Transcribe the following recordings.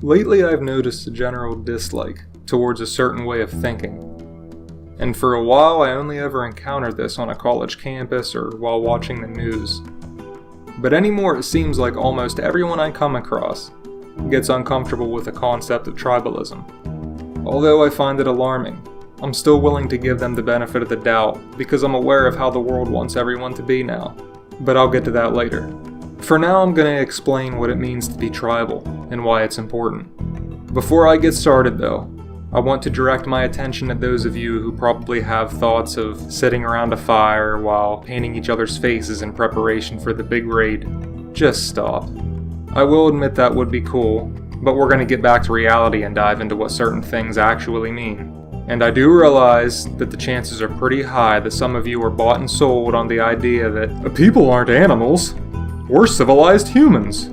Lately I've noticed a general dislike towards a certain way of thinking. And for a while I only ever encountered this on a college campus or while watching the news. But anymore it seems like almost everyone I come across gets uncomfortable with the concept of tribalism. Although I find it alarming, I'm still willing to give them the benefit of the doubt because I'm aware of how the world wants everyone to be now. But I'll get to that later. For now I'm going to explain what it means to be tribal and why it's important. Before I get started though, I want to direct my attention at those of you who probably have thoughts of sitting around a fire while painting each other's faces in preparation for the big raid. Just stop. I will admit that would be cool, but we're going to get back to reality and dive into what certain things actually mean. And I do realize that the chances are pretty high that some of you are bought and sold on the idea that people aren't animals, we're civilized humans.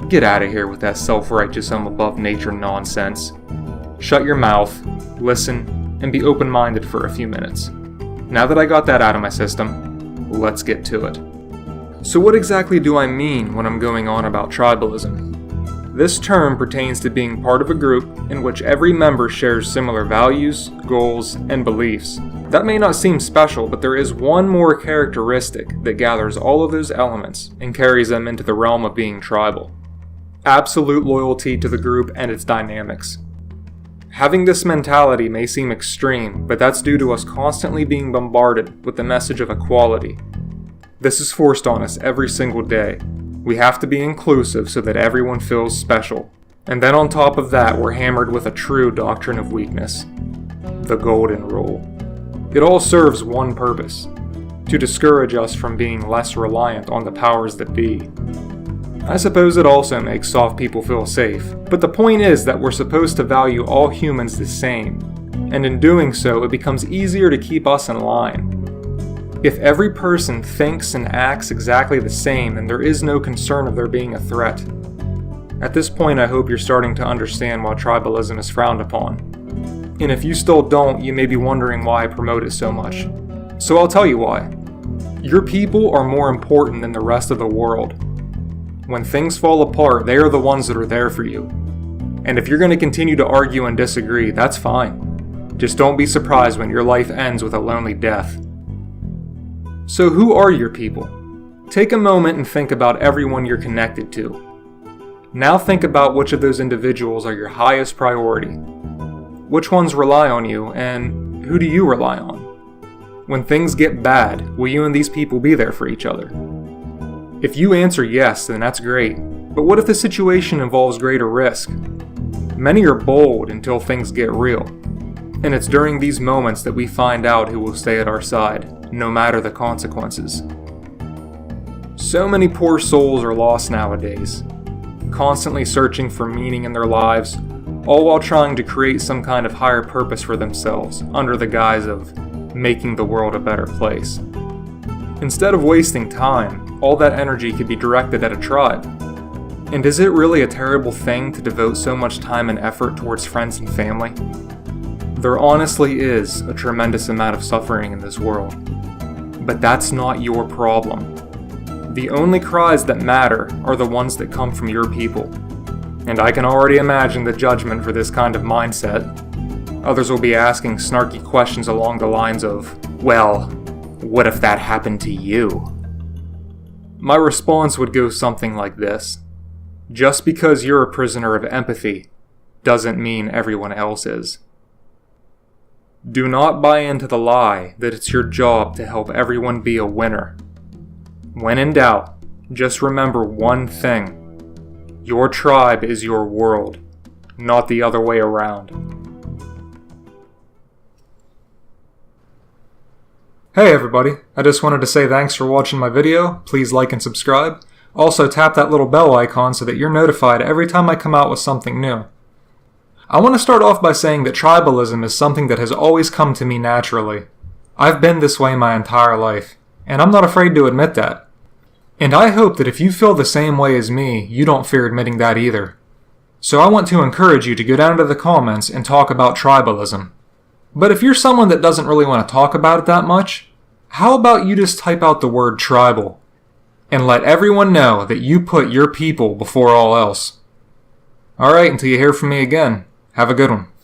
Get out of here with that self-righteous I'm above nature nonsense. Shut your mouth, listen, and be open-minded for a few minutes. Now that I got that out of my system, let's get to it. So what exactly do I mean when I'm going on about tribalism? This term pertains to being part of a group in which every member shares similar values, goals, and beliefs. That may not seem special, but there is one more characteristic that gathers all of those elements and carries them into the realm of being tribal. Absolute loyalty to the group and its dynamics. Having this mentality may seem extreme, but that's due to us constantly being bombarded with the message of equality. This is forced on us every single day. We have to be inclusive so that everyone feels special. And then on top of that, we're hammered with a true doctrine of weakness. The golden rule. It all serves one purpose: to discourage us from being less reliant on the powers that be. I suppose it also makes soft people feel safe, but the point is that we're supposed to value all humans the same, and in doing so it becomes easier to keep us in line. If every person thinks and acts exactly the same, then there is no concern of there being a threat. At this point I hope you're starting to understand why tribalism is frowned upon. And if you still don't, you may be wondering why I promote it so much. So I'll tell you why. Your people are more important than the rest of the world. When things fall apart, they are the ones that are there for you. And if you're going to continue to argue and disagree, that's fine. Just don't be surprised when your life ends with a lonely death. So who are your people? Take a moment and think about everyone you're connected to. Now think about which of those individuals are your highest priority. Which ones rely on you, and who do you rely on? When things get bad, will you and these people be there for each other? If you answer yes, then that's great. But what if the situation involves greater risk? Many are bold until things get real. And it's during these moments that we find out who will stay at our side, no matter the consequences. So many poor souls are lost nowadays, constantly searching for meaning in their lives, all while trying to create some kind of higher purpose for themselves under the guise of making the world a better place. Instead of wasting time, all that energy could be directed at a tribe. And is it really a terrible thing to devote so much time and effort towards friends and family? There honestly is a tremendous amount of suffering in this world. But that's not your problem. The only cries that matter are the ones that come from your people. And I can already imagine the judgment for this kind of mindset. Others will be asking snarky questions along the lines of, well, what if that happened to you? My response would go something like this. Just because you're a prisoner of empathy doesn't mean everyone else is. Do not buy into the lie that it's your job to help everyone be a winner. When in doubt, just remember one thing. Your tribe is your world, not the other way around. Hey everybody, I just wanted to say thanks for watching my video. Please like and subscribe. Also tap that little bell icon so that you're notified every time I come out with something new. I want to start off by saying that tribalism is something that has always come to me naturally. I've been this way my entire life, and I'm not afraid to admit that. And I hope that if you feel the same way as me, you don't fear admitting that either. So I want to encourage you to go down to the comments and talk about tribalism. But if you're someone that doesn't really want to talk about it that much, how about you just type out the word tribal and let everyone know that you put your people before all else? Alright, until you hear from me again, have a good one.